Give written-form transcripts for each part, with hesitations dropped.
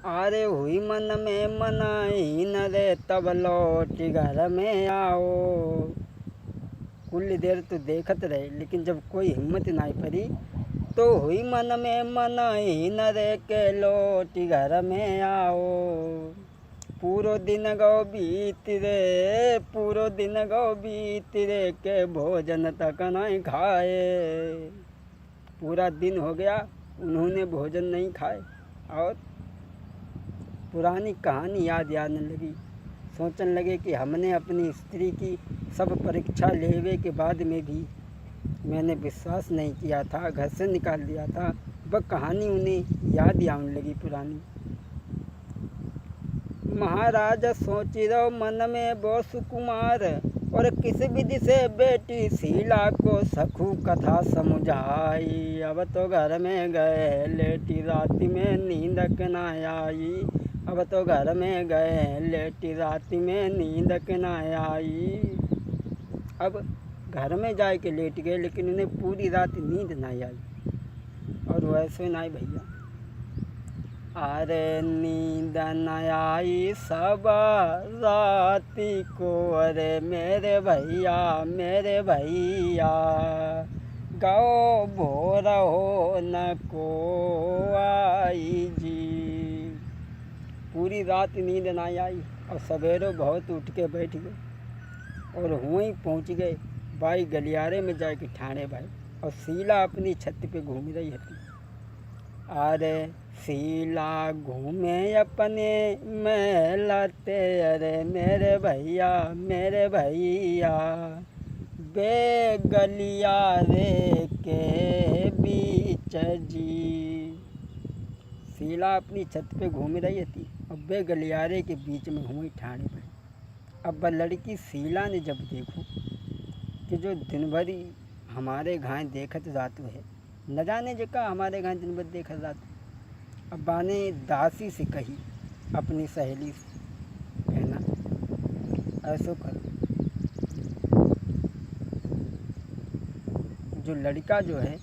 आरे हुई मन में मनाई न रे तब लौट घर में आओ। कुल देर तो देखत रहे लेकिन जब कोई हिम्मत नहीं पड़ी तो हुई मन में मनाई न रे के लौट घर में आओ। पूरो दिन गो बीत रे, पूरो दिन गो बीत रे के भोजन तक नहीं खाए। पूरा दिन हो गया उन्होंने भोजन नहीं खाए और पुरानी कहानी याद आने लगी। सोचने लगे कि हमने अपनी स्त्री की सब परीक्षा लेवे के बाद में भी मैंने विश्वास नहीं किया था, घर से निकाल दिया था। वह कहानी उन्हें याद आने लगी पुरानी। महाराज सोच रहो मन में वो सुकुमार और किस विधि से बेटी शीला को सखू कथा समझाई। अब तो घर में गए लेटी रात में नींद न आई। अब तो घर में गए लेटी रात में नींद न आई। अब घर में जाए के लेट गए लेकिन उन्हें पूरी रात नींद नहीं आई। और वैसे नहीं भैया, अरे नींद न आई सब राती को, अरे मेरे भैया मेरे भैया, गाओ भोर हो न को आई जी। पूरी रात नींद ना आई और सवेरे बहुत उठ के बैठ गए और वहीं पहुंच गए भाई गलियारे में जाके ठाणे भाई। और शीला अपनी छत पे घूम रही थी। अरे शीला घूमे अपने महलते, अरे मेरे भैया मेरे भैया, बे गलियारे के बीच जी। शीला अपनी छत पे घूम रही थी और बे गलियारे के बीच में हुई ठाणे भाई। अब लड़की शीला ने जब देखो कि जो दिन भरी हमारे घाय देखत जातू है, न जाने जगह हमारे घाय दिन भर देखत जातू। अब बाने दासी से कही अपनी सहेली से, कहना ऐसो करो, जो लड़का जो है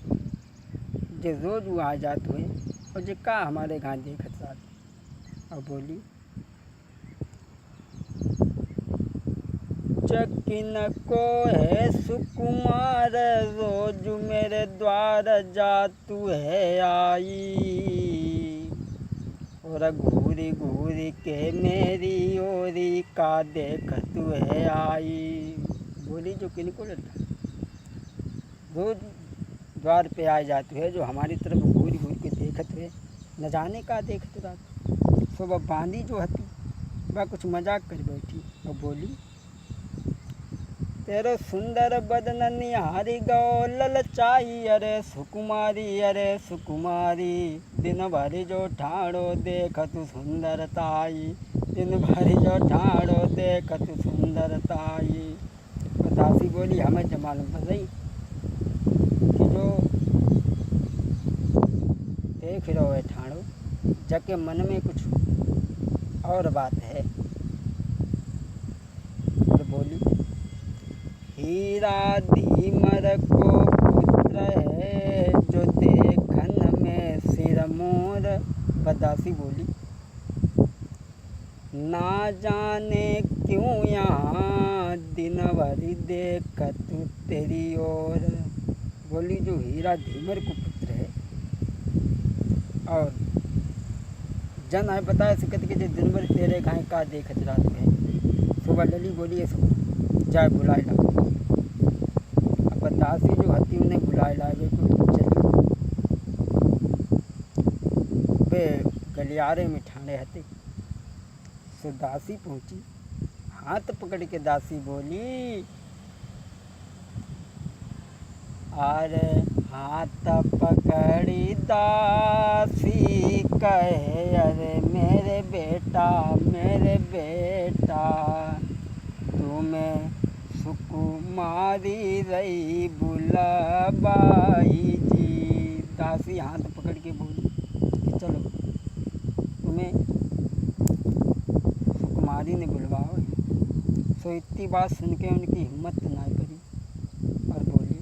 जो रोज वो आ जाते हुए और जिक्का हमारे गाँव देखत जाते। और बोली चकिन को है सुकुमार रोज मेरे द्वार जातू है आई। और घूरी घूरी के मेरी ओरी का देखतू है आई। बोली जो किनको लड़ता रोज द्वार पे आ जाते हैं, जो हमारी तरफ घूरी घूर के देखत हुए न जाने का देखते रहते। सो वह बांदी जो हती वह कुछ मजाक कर बैठी और बोली तेरो सुंदर बदन निहारी गो ललचाई, अरे सुकुमारी अरे सुकुमारी, दिन भरी जो ठाड़ो देख तू सुंदरताई, दिन भरी जो ठाड़ो देख तू सुंदरताई। और दासी बोली हमें जमाल बताई कि जो देख रहो है ठाड़ो जाके मन में कुछ और बात है। और बोली हीरा धीमर को पुत्र है जो देखन में सिर मोर। बदासी बोली ना जाने क्यों यहाँ दिन भरी देखत तेरी ओर। बोली जो हीरा धीमर को पुत्र है और जन है बताया सकत के जो दिन भर तेरे घाय का देखत रात में। सुबह लली बोली सुबह जाए बुलाए ला। अब दासी जो हती उन्हें बुलाए लावे को चली। वे गलियारे में ठाणे हते। सो दासी पहुंची, हाथ पकड़ के दासी बोली अरे हाथ पकड़ी दासी कहे अरे मेरे बेटा तुम्हें सुकुमारी रही बुलाबाई जी। दासी हाथ पकड़ के बोली कि चलो तुम्हें सुकुमारी ने बुलवाओ। सो इतनी बात सुन के उनकी हिम्मत नहीं करी और बोली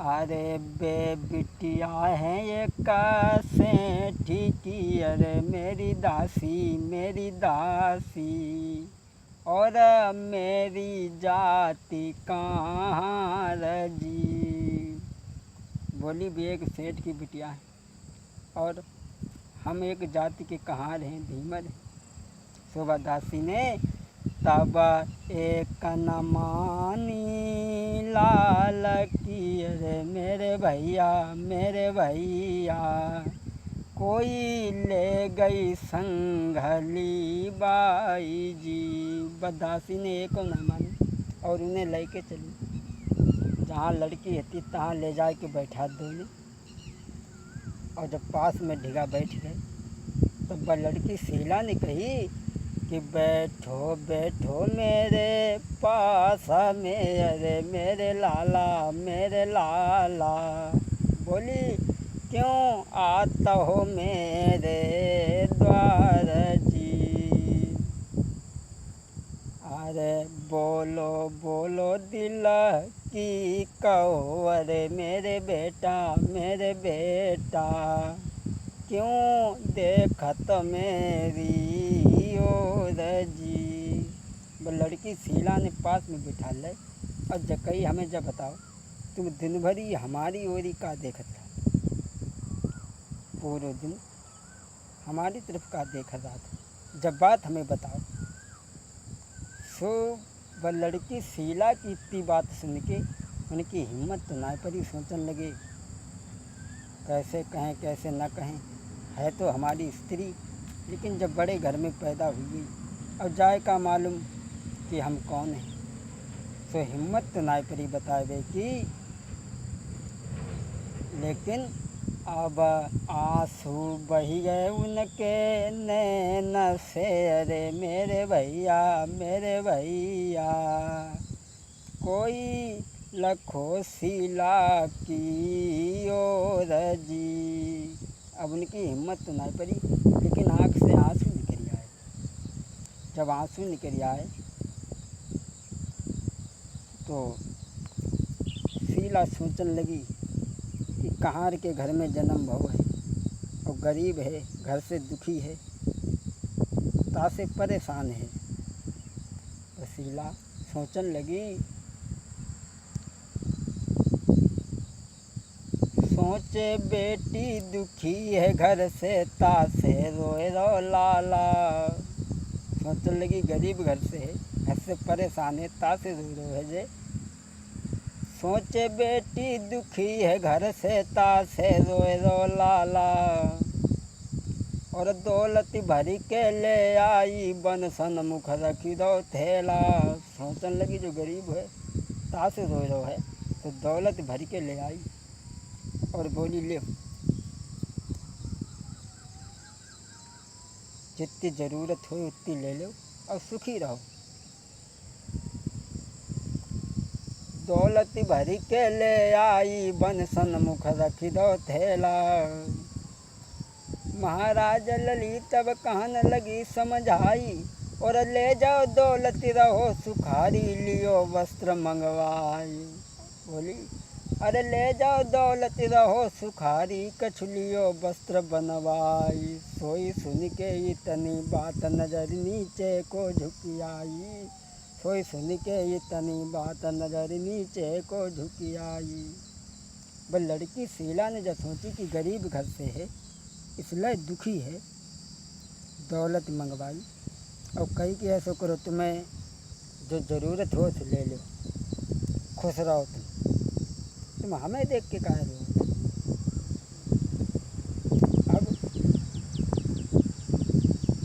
अरे बे बिटिया है ये कैसे ठीक अरे मेरी दासी और मेरी जाति कहाँ रजी। बोली भी एक सेठ की बिटिया है और हम एक जाति के कहाँ हैं, धीमर हैं। शोभा दासी ने तब एक न मानी लाल की अरे मेरे भैया कोई ले गई संघली बाई जी। बदासी ने एक न मानी और उन्हें लेके चली। जहाँ लड़की थी तहाँ ले जा के बैठा दोने और जब पास में ढिगा बैठ गए तब वह लड़की शीला ने कही कि बैठो बैठो मेरे पास में अरे मेरे लाला। बोली क्यों आता हो मेरे द्वार जी। अरे बोलो दिल की कहो अरे मेरे बेटा क्यों देखत मेरी ओर जी। वो लड़की शीला ने पास में बिठा ले और जकई हमें जब बताओ तुम दिन भरी हमारी ओरी का देखत था, पूरे दिन हमारी तरफ का देखा था, जब बात हमें बताओ। सो वह लड़की शीला की इतनी बात सुन के उनकी हिम्मत तो ना पड़ी। सोचने लगे कैसे कहें कैसे न कहें, है तो हमारी स्त्री लेकिन जब बड़े घर में पैदा हुई अब जाए का मालूम कि हम कौन हैं। सो हिम्मत तो ना पड़ी बतावे की। लेकिन अब आंसू बही गए उनके नैन से अरे मेरे भैया कोई लखो शीला की ओर जी। अब उनकी हिम्मत तो नहीं पड़ी लेकिन आँख से आंसू निकल आए। जब आंसू निकल आए तो शीला सोचने लगी कि कहाँ के घर में जन्म भव है और गरीब है, घर से दुखी है, तासे परेशान है। तो शीला सोचने लगी सोचे बेटी दुखी है घर से तासे रोए रो लाला। सोचने लगी गरीब घर से है, घर से परेशान है, तासे रोए रो है जे। सोचे बेटी दुखी है घर से तासे रोए रो लाला और दौलत भरी के ले आई बन सन्मुख रखी दो थैला। सोचने लगी जो गरीब है तासे रोए रो है तो दौलत भरी के ले आई और बोली ले जितनी ज़रूरत हो उतनी ले लो और सुखी रहो। दौलत भरी के ले आई बन सन्मुख रखी दो थैला। महाराज ललित तब कहने लगी समझाई और ले जाओ दौलत रहो सुखारी लियो वस्त्र मंगवाई। बोली अरे ले जाओ दौलत रहो सुखारी कछुलियो वस्त्र बनवाई। सोई सुन के इतनी बात नजर नीचे को झुकी आई। सोई सुन के इतनी बात नजर नीचे को झुकी आई। वह लड़की शीला ने जब सोची कि गरीब घर से है इसलिए दुखी है, दौलत मंगवाई और कही कि ऐसा करो तुम्हें जो ज़रूरत हो उसे ले लो, खुश रहो तुम हमें देख के कह रहे हो। अब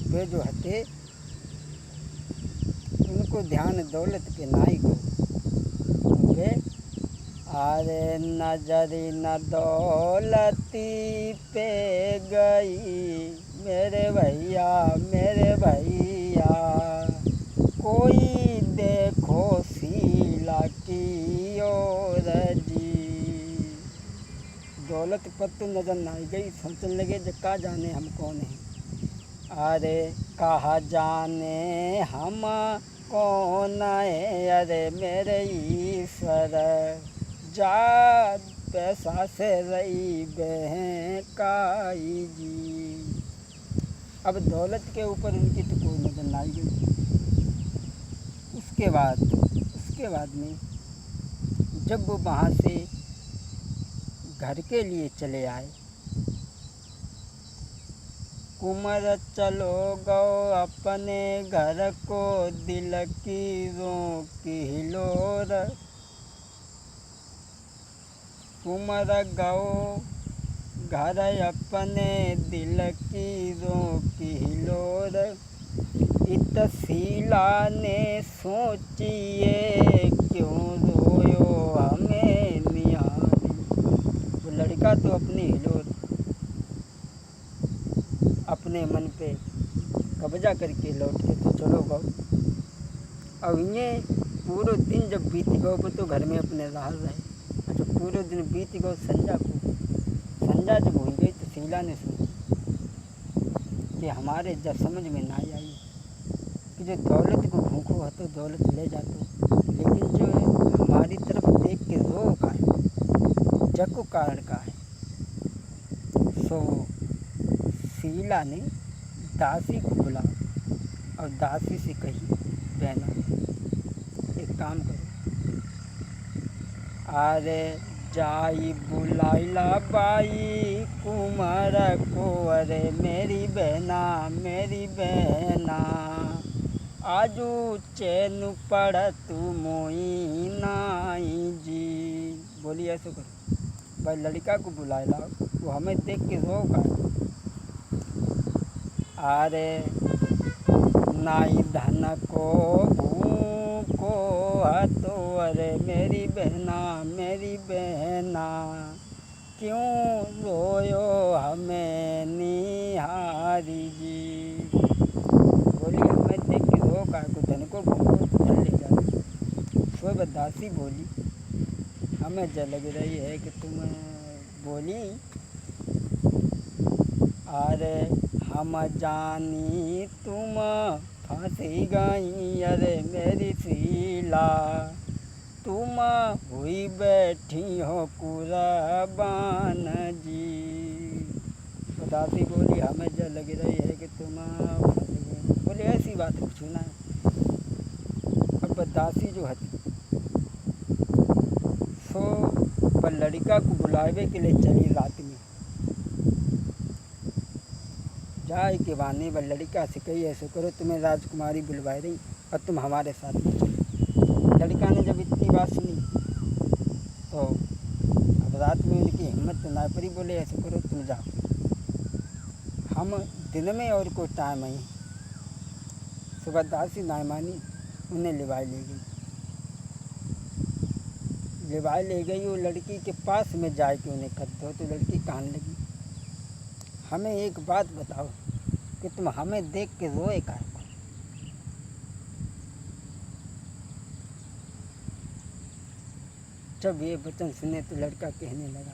वे जो हटे उनको ध्यान दौलत के नाई को वे अरे नजरी न दौलती पे गई मेरे भैया कोई देखो शीला की ओर जी। दौलत पर तो नजर नहीं गई, सोचने लगे जो का जाने हम कौन हैं। अरे कहा जाने हम कौन है अरे मेरे ईश्वर जा पैसा से रही बहन काई जी। अब दौलत के ऊपर उनकी तो कोई नज़र ना आई गई। उसके बाद में जब वो वहाँ से घर के लिए चले आए, कुंवर चलो गो अपने घर को, दिल की रोकी हिलोर। कुंवर गो घर अपने, दिल की रोकी हिलोर। इत शीला ने सोचिए, क्यों रोयो हमें निहारी। वो लड़का तो अपनी हिलोर अपने मन पे कब्जा करके लौट के तो चलो गो। अब ये पूरे दिन जब बीत गो वो तो घर में अपने रहे। अच्छा पूरे दिन बीत गो, संजा जब हो गई तो शीला ने सोची कि हमारे जब समझ में ना आई कि जो दौलत को भूखो है तो दौलत ले जातो, लेकिन जो हमारी तरफ देख के रो का है, जग को कारण का है। सो शीला ने दासी को बुला और दासी से कही, बहना एक काम करो, अरे जाई बुलाइला बाई कुमार को, अरे मेरी बहना आजू चैन पड़ तू मोई नाई जी। बोली ऐसे करो, भाई लड़का को बुलाए लाओ, वो हमें देख के रोगा। अरे नाई धन को भूखो तो, अरे मेरी बहना क्यों रोयो हमें निहारी जी। बोली हमें देख के रो का को, धन को भूखो तो धन ले जाओ। सो दासी बोली, हमें लग रही है कि तुम बोली, अरे हम जानी तुम फंसी गई, अरे मेरी शीला तुम हुई बैठी हो कुर्बान जी। तो दासी बोली हमें लग रही है कि तुम फंस गई। बोले ऐसी बात कुछ ना है। अब दासी जो है सो पर लड़का को बुलावे के लिए चली रात में, जाए के बहाने व लड़का से कही ऐसे करो, तुम्हें राजकुमारी बुलवा रही और तुम हमारे साथ में चलो। लड़का ने जब इतनी बात सुनी तो अब रात में उनकी हिम्मत ना पड़ी, बोले ऐसे करो तुम जाओ, हम दिन में और कोई टाइम आई। सुबह दासी ना मानी, उन्हें लिवाई ले गई। वो लड़की के पास में जाए के उन्हें कर दो तो लड़की कहने लगी, हमें एक बात बताओ कि तुम हमें देख के रोए काहे को। जब ये वचन सुने तो लड़का कहने लगा,